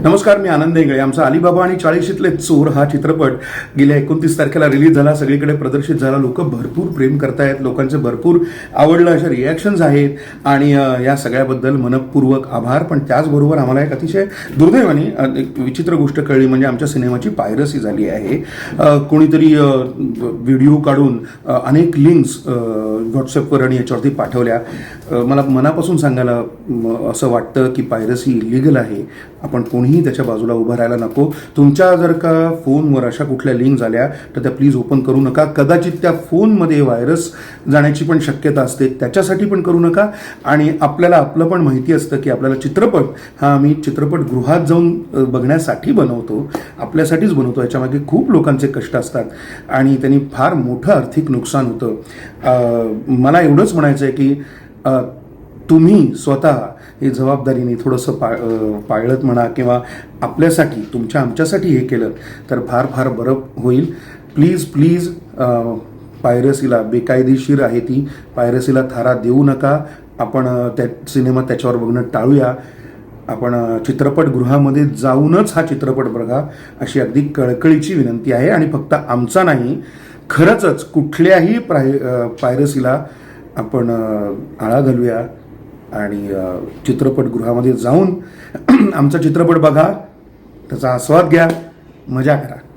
नमस्कार, मी आनंद इंगळे. आमचा अलीबाबा आणि 40शीतले चोर हा चित्रपट गेल्या 29 तारखेला रिलीज झाला, सगळीकडे प्रदर्शित झाला. लोक भरपूर प्रेम करतायत, लोकांचे भरपूर आवडलं अशा रिॲक्शन्स आहेत आणि या सगळ्याबद्दल मनपूर्वक आभार. पण त्याचबरोबर आम्हाला एक अतिशय दुर्दैवाने एक विचित्र गोष्ट कळली, म्हणजे आमच्या सिनेमाची पायरसी झाली आहे. कोणीतरी व्हिडिओ काढून अनेक लिंक्स व्हॉट्सअपवर आणि याच्यावरती पाठवल्या. मला मनापासून सांगायला असं वाटतं की पायरसी इलिगल आहे. आपण कोणीही त्याच्या बाजूला उभं राहायला नको. तुमच्या जर का फोनवर अशा कुठल्या लिंक झाल्या तर त्या प्लीज ओपन करू नका. कदाचित त्या फोनमध्ये व्हायरस जाण्याची पण शक्यता असते, त्याच्यासाठी पण करू नका. आणि आपल्याला आपलं पण माहिती असतं की आपल्याला चित्रपट हा आम्ही चित्रपटगृहात जाऊन बघण्यासाठी बनवतो, आपल्यासाठीच बनवतो. याच्यामागे खूप लोकांचे कष्ट असतात आणि त्यांनी फार मोठं आर्थिक नुकसान होतं. मला एवढंच म्हणायचं आहे की तुम्ही स्वतः हे जबाबदारीने थोडंसं पाळत म्हणा किंवा आपल्यासाठी आमच्यासाठी हे केलं तर फार फार बरं होईल. प्लीज पायरसीला, बेकायदेशीर आहे ती, पायरसीला थारा देऊ नका. आपण त्या सिनेमा त्याच्यावर बघणं टाळूया. आपण चित्रपटगृहामध्ये जाऊनच हा चित्रपट बघा अशी अगदी कळकळीची विनंती आहे. आणि फक्त आमचा नाही, खरंच कुठल्याही पायरसीला आपण आळा घालूया आणि चित्रपटगृहामध्ये जाऊन आमचा चित्रपट बघा, त्याचा आस्वाद घ्या, मजा करा.